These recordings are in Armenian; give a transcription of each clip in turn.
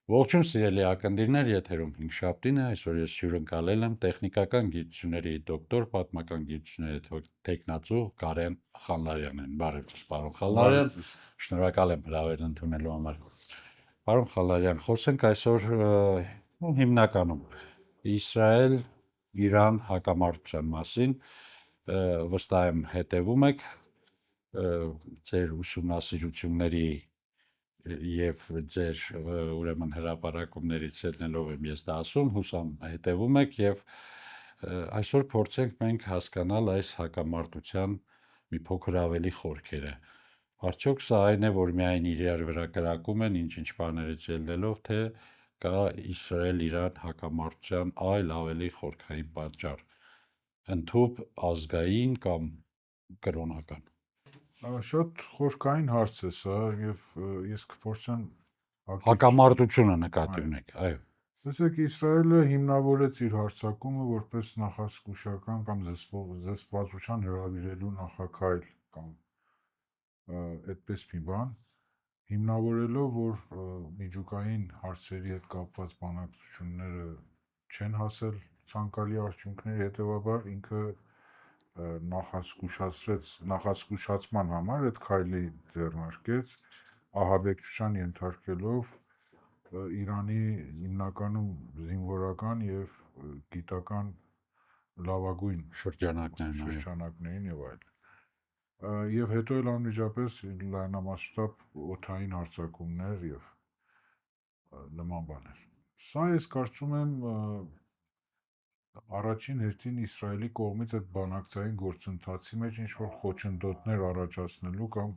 Ողջույն սիրելի ակնդիրներ, եթերում հինգշաբթին է, այսօր ես հյուրընկալել եմ տեխնիկական գիտությունների դոկտոր, պատմական գիտությունների թեկնածու Կարեն Խանլարյանին։ Բարև ձեզ, պարոն Խանլարյան, շնորհակալ եմ հրավերն ընդունելու համար։ Պարոն Խանլարյան, խոսենք այսօր հիմնականում Իսրայել-Իրան հակամարտության մասին, վստահ եմ հետևում եք ձեր ուսումնասիրությունների եւ ձեր ուրեմն հրապարակումներից ելնելով եմ ես դա ասում, հուսամ հետևում եք եւ այսօր փորձենք մենք հասկանալ այս հակամարտության մի փոքր ավելի խորքերը։ Արդյոք սա այն է, որ միայն իրար վրա կրակում են ինչ-ինչ բաներից ելնելով, թե կա Իսրայել-Իրան հակամարտության այլ ավելի խորքային պատճառ, ընդհանուր ազգային կամ կրոնական։ Շատ խորքային հարց է սա եւ ես կփորձեմ Հակամարտությունը նկատի ունեք, այո։ Տեսեք, Իսրայելը հիմնավորեց իր հարձակումը որպես նախազգուշական կամ զսպվածության հրավիրելու նախաքայլ կամ այդպես մի բան, հիմնավորելով, որ միջուկային հարցերի հետ կապված բանակցությունները չեն հասել ցանկալի արդյունքների, հետևաբար ինքը նախազգուշացման համար այդ քայլի ձեռնարկեց, ահաբեկչության ենթարկելով Իրանի հիմնականում զինվորական եւ գիտական լավագույն շրջանակներին եւ այլն։ Եվ հետո էլ անմիջապես լայնամասշտաբ օդային հարձակումներ եւ նման բաներ։ Սա ես կարծում եմ առաջին հերթին Իսրայելի կողմից այդ բանակցային գործընթացի մեջ ինչ-որ խոչընդոտներ առաջացնելու կամ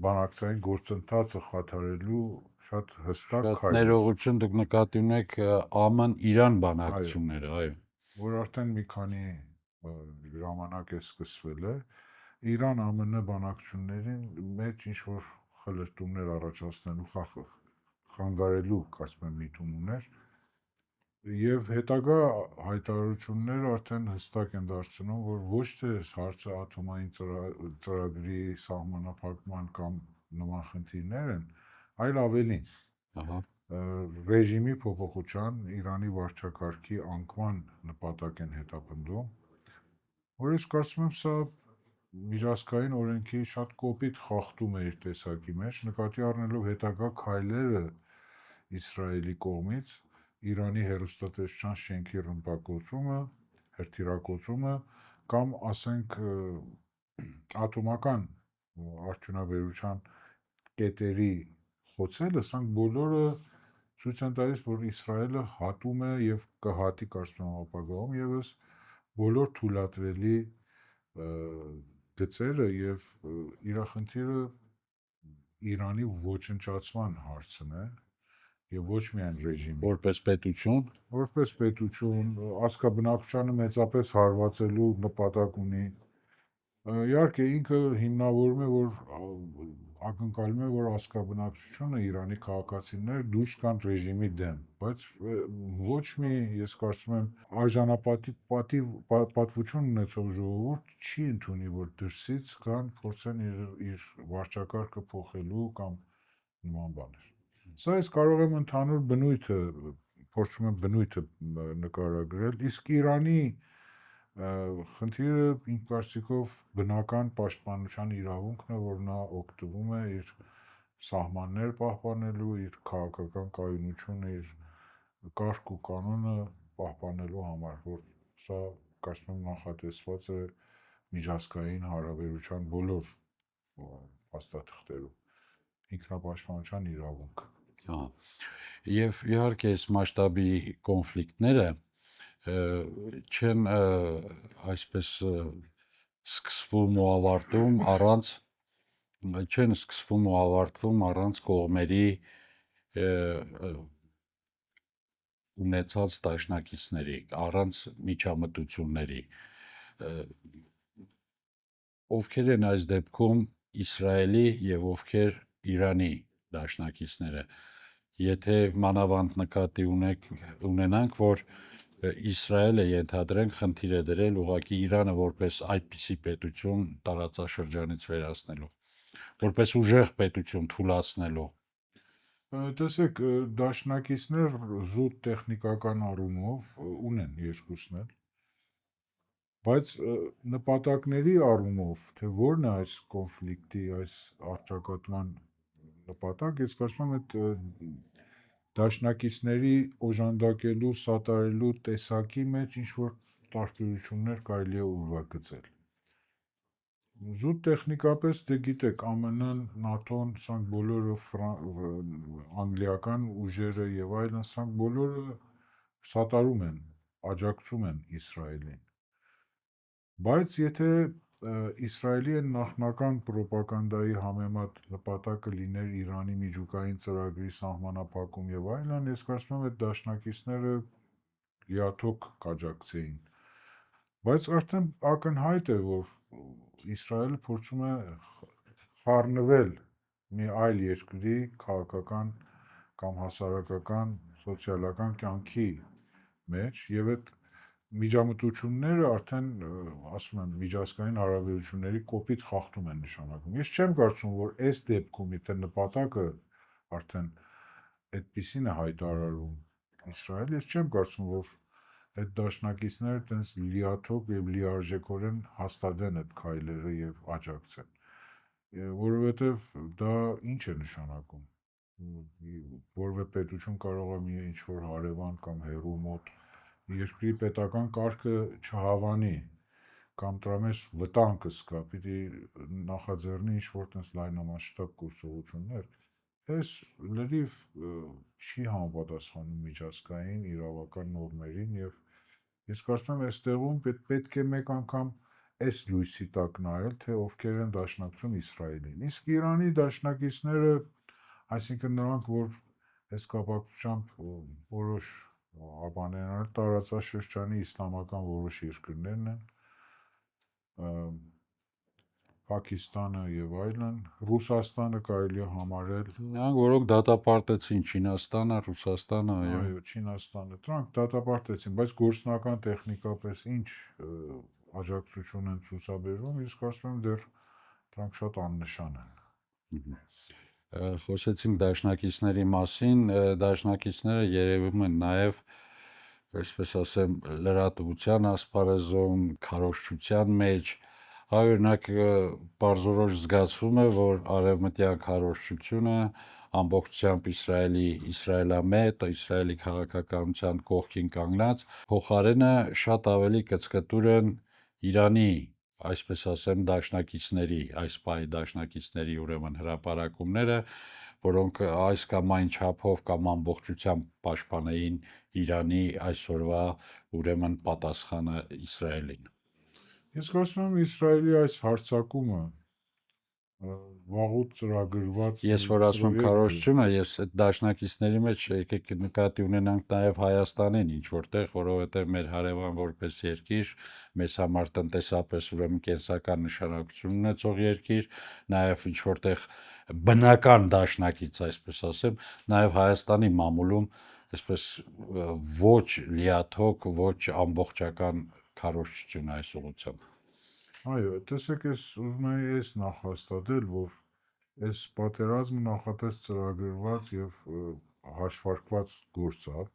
բանակցային գործընթացը խաթարելու շատ հստակ քայլ։ Ներողություն, դուք նկատի ունեք ԱՄՆ-Իրան բանակցությունները, այո։ Որ արդեն մի քանի ժամանակ է սկսվել է, Իրան-ԱՄՆ բանակցություններին մեջ ինչ-որ խլրտումներ առաջացնելու խանգարելու, կարծում եմ, միտում ուներ, եւ հետագա հայտարարությունները արդեն հստակ են դարձնում, որ ոչ թե հարցը ատոմային ծրագրի սահմանափակման կամ նման խնդիրներ են, այլ ավելին։ Ռեժիմի փոփոխության, Իրանի վարչակարգի անկման նպատակ են հետապնդում, որ ես կարծում եմ սա միջազգային օրենքի շատ կոպիտ խախտում է իր տեսակի մեջ, նկատի առնելով հետագա քայլերը Իսրայելի կողմից Իրանի հեռուստատեսության շենքի ռմբակոծումը, հրթիռակոծումը կամ ասենք ատոմական արդյունաբերության կետերի խոցելը, սրանք բոլորը ցույց են տալիս, որ Իսրայելը հատում է եւ կհատի, կարծում եմ, ապագայում եւս բոլոր թույլատրելի գծերը եւ իր խնդիրը Իրանի ոչնչացման հարցն է եւ ոչ միայն ռեժիմի որպես պետություն, ազգաբնակչությանը մեծապես հարվածելու նպատակ ունի։ Իհարկե ինքը հիմնավորում է, որ ակնկալում է, որ ազգաբնակչությունը Իրանի քաղաքացիներ դուրս գան ռեժիմի դեմ, բայց ոչ մի, ես կարծում եմ, արժանապատվություն ունեցող ժողովուրդ չի ընդունի, որ դրսից կան փորձեն իր վարչակարգը փոխելու կամ նման բաներ։ Սա ես կարող եմ ընդհանուր բնույթը, փորձում եմ բնույթը նկարագրել, իսկ Իրանի խնդիրը իմ կարծիքով բնական պաշտպանության իրավունքն է, որ նա օգտվում է իր սահմաններ պահպանելու, իր քաղաքական կայունությունը, իր կարգ ու կանոնը պահպանելու համար, որ սա կարծում եմ նախատեսված է միջազգային հարաբերության բոլոր փաստաթղթերում, ինքնապաշտպանության իրավունք։ Եվ իհարկե այս մասշտաբի կոնֆլիկտները չեն այսպես սկսվում ու ավարտվում առանց կողմերի ունեցած դաշնակիցների, առանց միջամտությունների։ Ովքեր են այս դեպքում Իսրայելի եւ ովքեր Իրանի դաշնակիցները։ Եթե մանավանդ նկատի ունենանք, որ Իսրայելը ենթադրենք խնդիր է դրել ուղղակի Իրանը որպես այդպիսի պետություն տարածաշրջանից վերացնելու, որպես ուժեղ պետություն թուլացնելու, Տեսեք, դաշնակիցներ զուտ տեխնիկական առումով ունեն երկուսն էլ, բայց նպատակների առումով, թե որն է այս կոնֆլիկտի, այս առճակատման նպատակ, ես կարծում եմ այդ դաշնակիցների օժանդակելու, սատարելու տեսակի մեջ ինչ-որ տարբերություններ կարելի է ուրվագծել։ Զուտ տեխնիկապես դե գիտեք ԱՄՆ-ն, ՆԱՏՕ-ն, սրանք բոլորը անգլիական ուժերը եւ այլն, սրանք բոլորը սատարում են, աջակցում են Իսրայելին։ Բայց եթե Իսրայելի այն նախնական պրոպագանդայի համեմատ նպատակը լիներ Իրանի միջուկային ծրագրի սահմանափակում եւ այլն, ես կարծում եմ այդ դաշնակիցները լիաթոք կաջակցեին։ Բայց արդեն ակնհայտ է, որ Իսրայելը փորձում է խառնվել մի այլ երկրի քաղաքական կամ հասարակական, սոցիալական կյանքի մեջ եւ այդ միջամտությունները արդեն ասում եմ միջազգային հարաբերությունների կոպիտ խախտում են նշանակում։ Ես չեմ կարծում, որ այս դեպքում եթե նպատակը արդեն այդպեսին է հայտարարում Իսրայել, ես չեմ կարծում, որ այդ դաշնակիցները տենց լիաթոք եւ լիարժեքորեն հաստատեն այդ քայլերը եւ աջակցեն, որովհետեւ դա ինչ է նշանակում, որևէ պետություն կարող է մի ինչ-որ հարևան կամ հեռու մոտ երկրի պետական կարգը չհավանի կամ դրա մեջ վտանգ կա, պիտի նախաձեռնի ինչ-որ տենց լայնամասշտաբ գործողություններ, այս լրիվ չի համապատասխանում միջազգային իրավական նորմերին եւ ես կարծում եմ այստեղում պետք է մեկ անգամ այս լույսի տակ նայել, թե ովքեր են դաշնակցում Իսրայելին։ Իսկ Իրանի դաշնակիցները, այսինքն նրանք, որ այս կապակցությամբ որոշ բաներ տարածաշրջանի իսլամական որոշ երկրներն են, Պակիստանը եւ այլն, Ռուսաստանը կարելի է համարել, Նրանք, որոնք դատապարտեցին Չինաստանը, Ռուսաստանը, այո, Չինաստանը, դրանք դատապարտեցին, բայց գործնական տեխնիկապես ինչ աջակցություն են ցուցաբերում, ես կարծում եմ դեռ դրանք շատ աննշան են։ Խոսեցինք դաշնակիցների մասին, դաշնակիցները երևում են նաև, այսպես ասեմ, լրատվության ասպարեզում, քարոզչության մեջ, օրինակ պարզորոշ զգացվում է, որ արևմտյան քարոզչությունը ամբողջությամբ Իսրայելամետ, Իսրայելի քաղաքականության կողքին կանգնած, փոխարենը շատ ավելի կծկտուր են Իրանի, այսպես ասեմ, դաշնակիցների, այս պահի դաշնակիցների ուրեմն հրապարակումները, որոնք այս կամ այն չափով կամ ամբողջությամբ պաշտպանեին Իրանի այսօրվա ուրեմն պատասխանը Իսրայելին։ Ես կարծում եմ Իսրայելի այս հարձակումը վաղուց ծրագրված Ես որ ասում եմ քարոզչությունը, ես այդ դաշնակիցների մեջ եկեք նկատի ունենանք նաև Հայաստանին ինչ որտեղ, որովհետև մեր հարևան որպես երկիր, մեզ համար տնտեսապես ուրեմն կենսական նշանակություն ունեցող երկիր, նաև ինչ որտեղ բնական դաշնակից, այսպես ասեմ, նաև Հայաստանի մամուլում այսպես ոչ լիաթոք, ոչ ամբողջական քարոզչություն այս ուղղությամբ։ Այո, տեսեք, ես ուզում եմ այս նախհաստատել, որ այս պատերազմը նախապես ծրագրված եւ հաշվարկված գործ է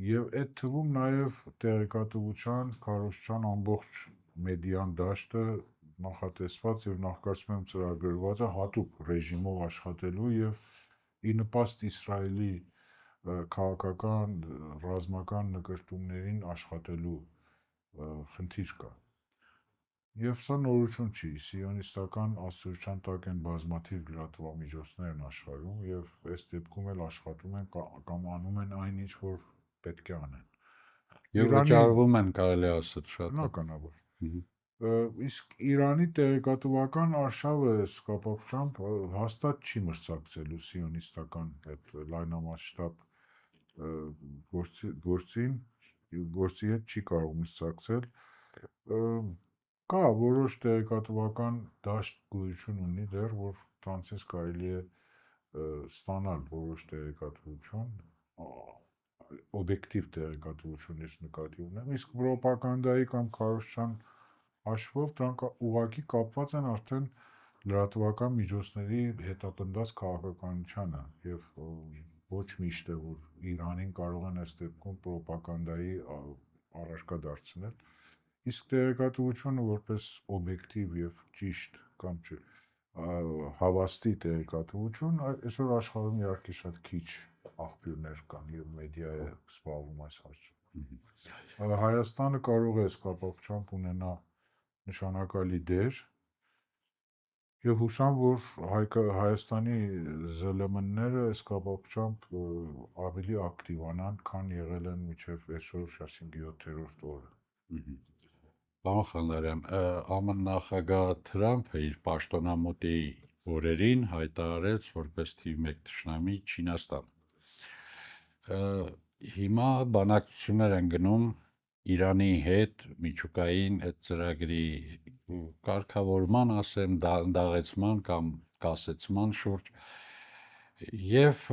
եւ այդ թվում նաեւ տեղեկատվության, քարոզչության ամբողջ մեդիան դաշտը նախատեսված եւ նախկացում եմ ծրագրված է հատուկ ռեժիմով աշխատելու եւ ի նպաստ Իսրայելի քաղաքական ռազմական նկրտումներին աշխատելու խնդիր կա։ Եվ սա նորություն չի, սիոնիստական աստիճան տակ են բազմաթիվ լրատվամիջոցներն աշխարհում եւ այս դեպքում էլ աշխատում են կամ անում են այն ինչ որ պետք է անեն։ Եվ վճարվում են, կարելի ասել, շատ բնականաբար։ Իսկ Իրանի տեղեկատվական արշավը այս կապակցությամբ հաստատ չի մրցակցելու սիոնիստական այդ լայնամասշտաբ գործի հետ չի կարող մրցակցել։ Կա որոշ տեղեկատվական դաշտ գոյություն ունի դեռ, որ դրանցից կարելի է ստանալ որոշ տեղեկատվություն, օբյեկտիվ տեղեկատվություն ես նկատի ունեմ, իսկ պրոպագանդայի կամ քարոզչության հաշվով դրանք ուղղակի կապված են արդեն լրատվական միջոցների հետապնդած քաղաքականությանը եւ ոչ միշտ է որ Իրանին կարող են այս դեպքում պրոպագանդայի առարկա դարձնել, իսկ տեղեկատվությունը որպես օբյեկտիվ եւ ճիշտ կամ չէ հավաստի տեղեկատվություն այսօր աշխարհում իհարկե շատ քիչ աղբյուրներ կան եւ մեդիա է զբաղվում այս հարցով։ Հայաստանը կարող է այս կապակցությամբ ունենա նշանակալի դեր եւ հուսամ, որ Հայաստանի ԶԼՄ-ները այս կապակցությամբ ավելի ակտիվանան, քան եղել են մինչեւ այսօր 57-րդ օրը։ Պարոն Խանարյան, ԱՄՆ նախագահ Թրամփը իր պաշտոնամուտի օրերին հայտարարեց որպես թիվ 1 թշնամի Չինաստան։ Հիմա բանակցություններ են գնում Իրանի հետ միջուկային այդ ծրագրի կարգավորման, ասեմ, դաղեցման կամ կասեցման շուրջ եւ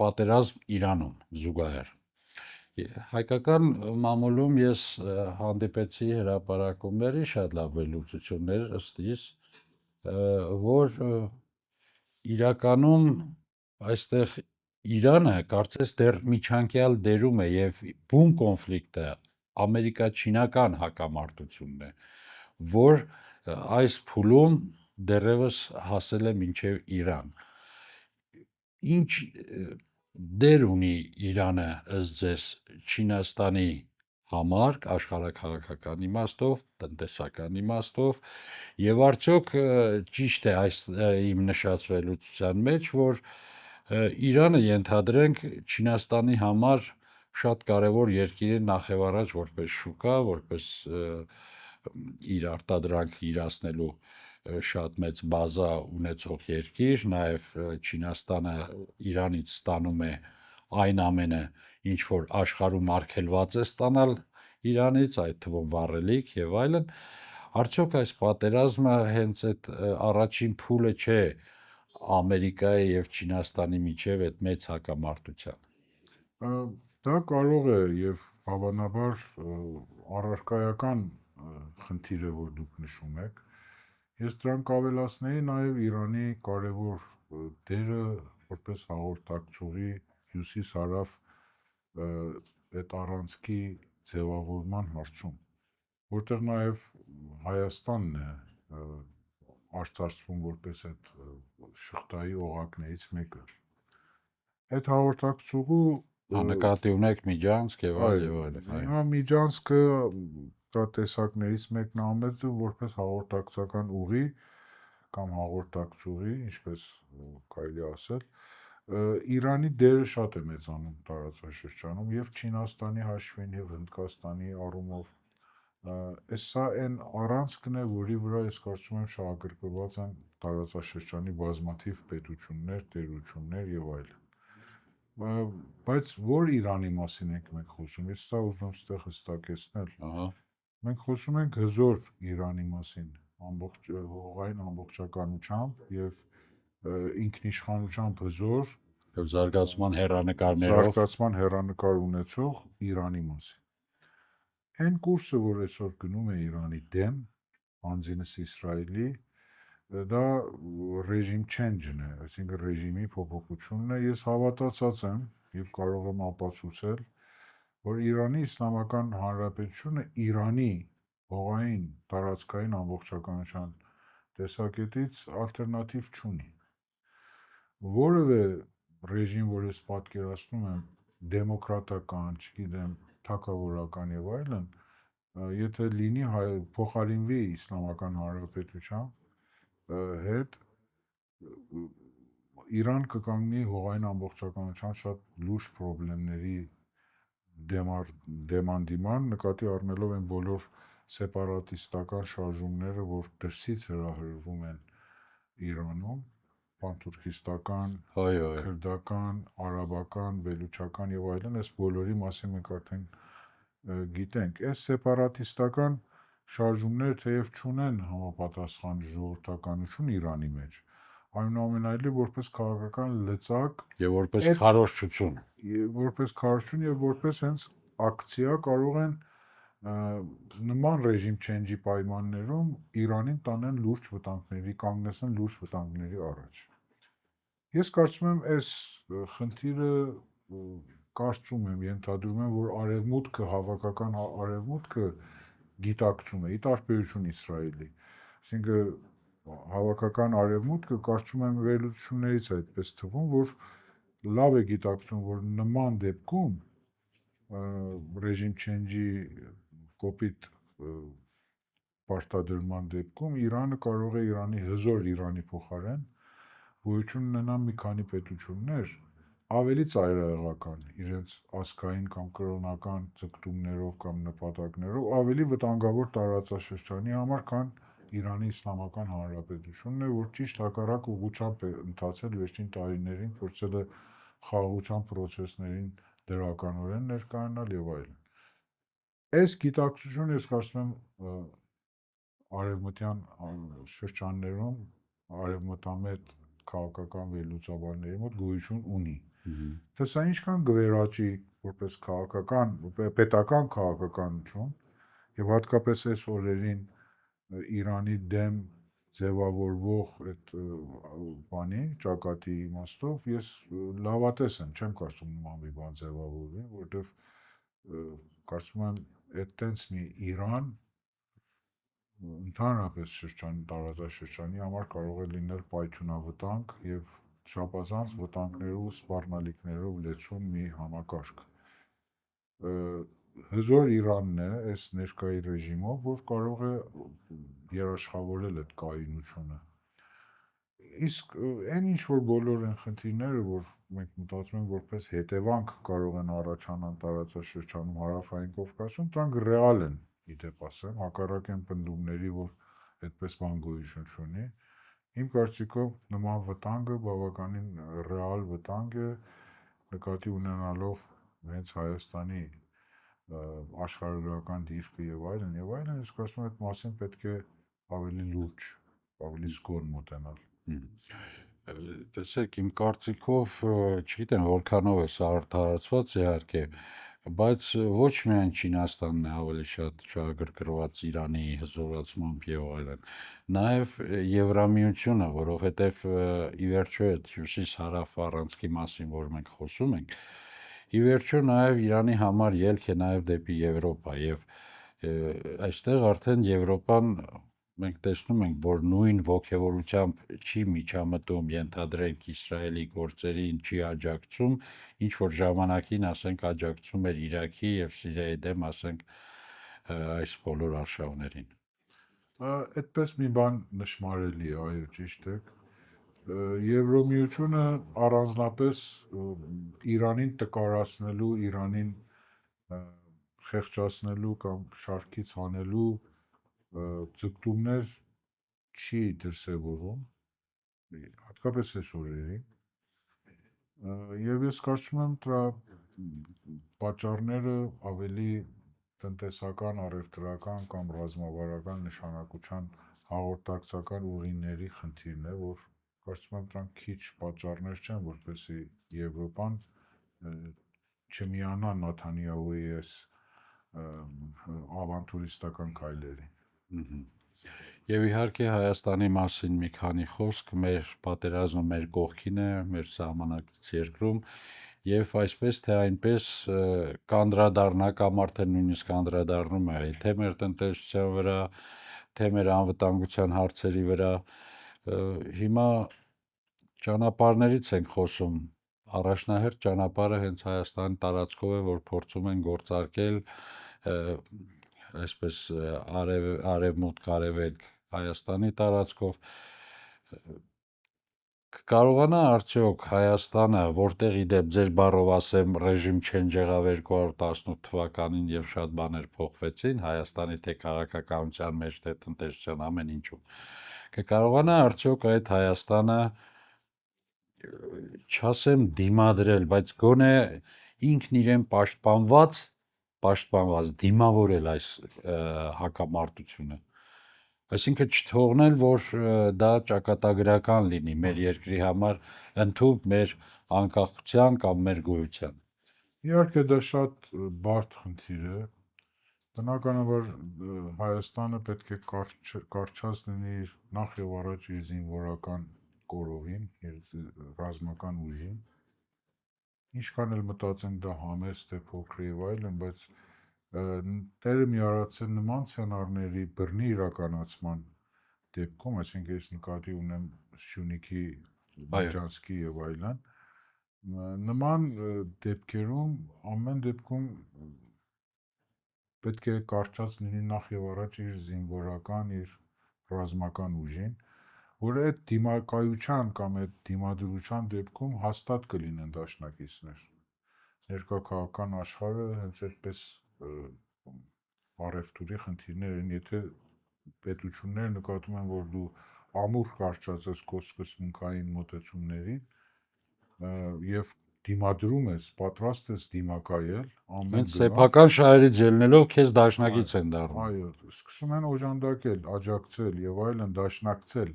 պատերազմ Իրանում զուգահեռ։ Հայկական մամուլում ես հանդիպեցի հրապարակումների շատ լավ վերլուծություններ ըստ իս, որ իրականում այստեղ Իրանը կարծես դեռ միջանկյալ դերում է եւ բուն կոնֆլիկտը ամերիկա-չինական հակամարտությունն է, որ այս փուլում դեռևս հասել է մինչև Իրան։ Ինչ դեր ունի Իրանը ըստ ձեզ Չինաստանի համար աշխարհաքաղաքական իմաստով, տնտեսական իմաստով եւ արդյոք ճիշտ է այս իմ նշած վերլուծության մեջ, որ Իրանը ենթադրենք Չինաստանի համար շատ կարևոր երկիր է նախևառաջ որպես շուկա, որպես իր արտադրանքը իրացնելու շատ մեծ բազա ունեցող երկիր, նաև Չինաստանը Իրանից ստանում է այն ամենը, ինչ որ աշխարհում արգելված է ստանալ Իրանից, այդ թվում վառելիք եւ այլն, արդյոք այս պատերազմը հենց այդ առաջին փուլը չէ Ամերիկայի եւ Չինաստանի միջև այդ մեծ հակամարտության։ Դա կարող է եւ հավանաբար առարկայական խնդիր է, որ դուք նշում եք։ Ես դրանք ավելացնեի նաեւ Իրանի կարևոր դերը որպես հաղորդակցողի հյուսիս-հարավ այդ առանցքի ձևավորման հարցում, որտեղ նաեւ Հայաստանն է արծարծվում որպես այդ շղթայի օղակներից մեկը։ Այդ հաղորդակցուղու նկատի ունեք Միջանցք եւ այլն։ Հիմա Միջանցքը դա տեսակներից մեկն ամեծը որպես հաղորդակցական ուղի կամ հաղորդակցուղի, ինչպես կարելի ասել, Իրանի դերը շատ է մեծանում տարածաշրջանում եւ Չինաստանի հաշվին եւ Հնդկաստանի առումով սա այն առանցքն է, որի վրա ես կարծում եմ շահագրգռված են տարածաշրջանի բազմաթիվ պետություններ, տերություններ եւ այլն։ Բայց որ Իրանի մասին ենք մենք խոսում, ես սա ուզում եմ ստեղ հստակեցնել։ Մենք խոսում ենք հզոր Իրանի մասին, հողային ամբողջականությամբ եւ ինքնիշխանությամբ հզոր եւ զարգացման հեռանկար ունեցող Իրանի մասին։ Այն կուրսը, որ այսօր գնում է Իրանի դեմ, անձինս Իսրայելի, դա ռեժիմ change-ն է, այսինքն ռեժիմի փոփոխությունն է։ Ես հավատացած եմ եւ կարող եմ ապացուցել, որ Իրանի Իսլամական Հանրապետությունը Իրանի հողային տարածքային ամբողջականության տեսակետից ալտերնատիվ չունի։ Որևէ ռեժիմ, որ ես պատկերացնում եմ, դեմոկրատական, չգիտեմ, թագավորական եւ այլն, եթե լինի փոխարինվի Իսլամական Հանրապետության հետ, Իրան կկանգնի հողային ամբողջականության շատ լուրջ խնդիրների դեման, նկատի առնելով այն բոլոր սեպարատիստական շարժումները, որ դրսից հրահրվում են Իրանում, պանթուրքիստական, քրդական, արաբական, բելուչական եւ այլն, այս բոլորի մասին մենք արդեն գիտենք։ Այս սեպարատիստական շարժումները թեև չունեն համապատասխան ժողովրդականություն Իրանի մեջ, այնուամենայնիվ որպես քաղաքական լծակ եւ որպես քարոզչություն եւ որպես հենց ակցիա կարող են նման ռեժիմ չենջի պայմաններում Իրանին տանեն լուրջ վտանգների, կանգնեցնեն լուրջ վտանգների առաջ։ Ես կարծում եմ, այս խնդիրը կարծում եմ, ենթադրում եմ, որ արևմուտքը, հավաքական արևմուտքը գիտակցում է, ի տարբերություն Իսրայելի։ Այսինքն հավաքական արևմուտքը կարծում եմ վերլուծություններից է այդպես թվում, որ լավ է գիտակցում, որ նման դեպքում ռեժիմ չենջի կոպիտ պարտադրման դեպքում Իրանը կարող է հզոր Իրանի փոխարեն գոյություն ունենան մի քանի պետություններ ավելի ծայրահեղական իրենց ազգային կամ կրոնական ձգտումներով կամ նպատակներով ավելի վտանգավոր տարածաշրջանի համար, քան Իրանի Իսլամական Հանրապետությունն է, որ ճիշտ հակառակ ուղղությամբ է ընթացել վերջին տարիներին, փորձել է խաղաղության պրոցեսներին դրականորեն ներկայանալ եւ այլն։ Այս գիտակցությունը ես կարծում եմ արևմտյան շրջաններում արևմտամետ քաղաքական վերլուծաբանների մոտ գոյություն ունի։ Թե սա ինչքան կվերաճի որպես քաղաքական, պետական քաղաքականություն եւ հատկապես այս օրերին Իրանի դեմ ձևավորվող այդ բանի ճակատի իմաստով ես լավատես եմ, չեմ կարծում նման մի բան ձևավորվի, որովհետեւ կարծում եմ այդ տենց մի Իրան ընդհանրապես տարածաշրջանի համար կարող է լինել պայթյունավտանգ եւ չափազանց վտանգներով ու սպառնալիքներով լեցուն մի համակարգ։ Հզոր Իրանն է այս ներկայի ռեժիմով, որ կարող է երաշխավորել այդ կայունությունը։ Իսկ այն ինչ որ բոլոր այն խնդիրները, որ մենք մտածում ենք որպես հետևանք կարող են առաջանալ տարածաշրջանում Հարավային Կովկասում, դրանք ռեալ են, իդեպ ասեմ, հակառակ այն պնդումների, որ այդպես բան գոյություն չունի։ Իմ կարծիքով նման վտանգը բավականին ռեալ վտանգ է, նկատի ունենալով հենց Հայաստանի աշխարհագրական դիրքը եւ այլն, ես կարծում եմ այդ մասին պետք է ավելի լուրջ, ավելի զգոն մոտենալ։ Տեսեք, իմ կարծիքով, չգիտեմ որքանով է սա արդարացված իհարկե, բայց ոչ միայն Չինաստանն է ավելի շատ շահագրգռված Իրանի հզորացմամբ եւ այլն, նաեւ Եվրամիությունը, որովհետեւ ի վերջո այդ հյուսիս-հարավ առանցքի մասին, որ մենք խոսում ենք, ի վերջո նաեւ Իրանի համար ելք է նաեւ դեպի Եվրոպա եւ այստեղ արդեն Եվրոպան մենք տեսնում ենք, որ նույն ողջավորությամբ չի միջամտում, ենթադրենք Իսրայելի գործերին չի աջակցում, ինչ որ ժամանակին, ասենք, աջակցում էր Իրաքի եւ Սիրիայի դեմ, ասենք, այս բոլոր արշավներին։ Այդպես մի բան նշмарելի է, այո, ճիշտ է։ Եվրոմիությունը առանձնապես Իրանին տկարացնելու, Իրանին խեղճացնելու կամ շարքից հանելու ձգտումներ չի դրսևորում, հատկապես այս օրերին, եւ ես կարծում եմ դրա պատճառները ավելի տնտեսական, առևտրական կամ ռազմավարական նշանակության հաղորդակցական ուղիների խնդիրն է, որ կարծում եմ դրանք քիչ պատճառներ չեն, որպեսզի Եվրոպան չմիանա Նաթանյահուի այս ավանտուրիստական քայլերին։ Եվ իհարկե Հայաստանի մասին մի քանի խոսք, մեր պատերազմը մեր կողքին է, մեր սահմանակից երկրում, եւ այսպես թե այնպես կանդրադառնա կամ արդեն նույնիսկ անդրադառնում է թե մեր տնտեսության վրա, թե մեր անվտանգության հարցերի վրա։ Հիմա ճանապարհներից ենք խոսում, առաջնահերթ ճանապարհը հենց Հայաստանի տարածքով է, որ փորձում են գործարկել այսպես արևմուտք, արևելք Հայաստանի տարածքով։ Կարողանա արդյոք Հայաստանը, որտեղ իդեպ ձեր բառով ասեմ ռեժիմ չենջ եղավ 218 թվականին եւ շատ բաներ փոխվեցին Հայաստանի թե քաղաքականության մեջ, թե տնտեսության ամեն ինչում, կկարողանա արդյոք այդ Հայաստանը չասեմ դիմադրել, բայց գոնե ինքն իրեն պաշտպանված դիմավորել այս հակամարտությունը։ Այսինքն չթողնել, որ դա ճակատագրական լինի մեր երկրի համար, ընդհանուր մեր անկախության կամ մեր գոյության։ Իհարկե դա շատ բարդ խնդիր է Բնականաբար Հայաստանը պետք է կարճած լինի նախ եւ առաջ իր զինվորական կորովին, իր ռազմական ուժին։ Ինչքան էլ մտածենք դա համեստ է, փոքր եւ այլն, բայց Տերը մի արածել նման սցենարների բռնի իրականացման դեպքում, այսինքն ես նկատի ունեմ Սյունիքի, Միջանցքի եւ այլն, նման դեպքերում ամեն դեպքում պետք է կարճած լինի նախ եւ առաջ իր զինվորական, իր ռազմական ուժին, որը այդ դիմակայության կամ այդ դիմադրության դեպքում հաստատ կլինեն դաշնակիցներ։ Ներկա քաղաքական աշխարհը հենց այդպես առևտուրի խնդիրներ են, եթե պետությունները նկատում են, որ դու ամուր կարճացես քո սկզբունքային մոտեցումներին եւ դիմադրում ես, պատրաստ ես դիմակայել, ամեն Հենց սեփական շահերից ելնելով քեզ դաշնակից են դառնում։ Այո, սկսում են օժանդակել, աջակցել եւ այլն, դաշնակցել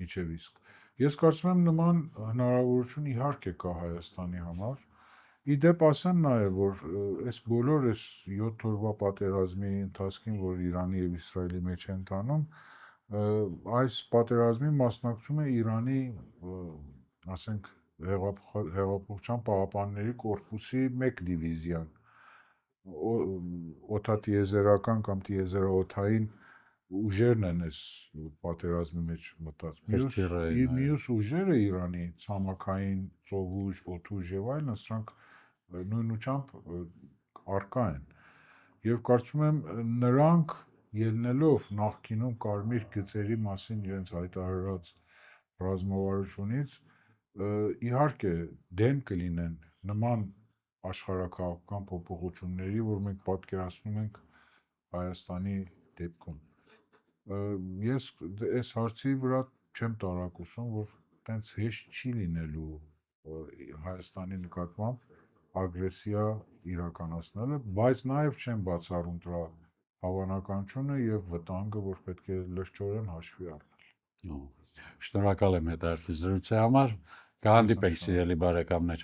միջև իսկ։ Ես կարծում եմ նման հնարավորություն իհարկե կա Հայաստանի համար։ Իդեպ ասեմ նաեւ, որ այս բոլոր 7 օրվա պատերազմի ընթացքին, որ Իրանի եւ Իսրայելի մեջ են տանում, այս պատերազմին մասնակցում է Իրանի, ասենք, հեղափոխության պահապանների կորպուսի 1 դիվիզիան, օդատիեզերական կամ տիեզերաօդային ուժերն են այս պատերազմի մեջ մտած։ Մյուս ուժերը Իրանի ցամաքային ծովուժ, օդուժ եւ այլն, սրանք նույնությամբ առկա են։ Եվ կարծում եմ նրանք ելնելով նախկինում կարմիր գծերի մասին իրենց հայտարարած ռազմավարությունից, իհարկե դեմ կլինեն նման աշխարհաքաղաքական փոփոխությունների, որ մենք պատկերացնում ենք Հայաստանի դեպքում։ Ես այս հարցի վրա չեմ տարակուսում, որ տենց հեշտ չի լինելու Հայաստանի նկատմամբ ագրեսիա իրականացնելը, բայց նաև չեմ բացառում դրա հավանականությունը եւ վտանգը, որ պետք է լրջորեն հաշվի առնել։ Շնորհակալ եմ հետաքրքիր զրույցի համար։ Կհանդիպենք, սիրելի բարեկամներ։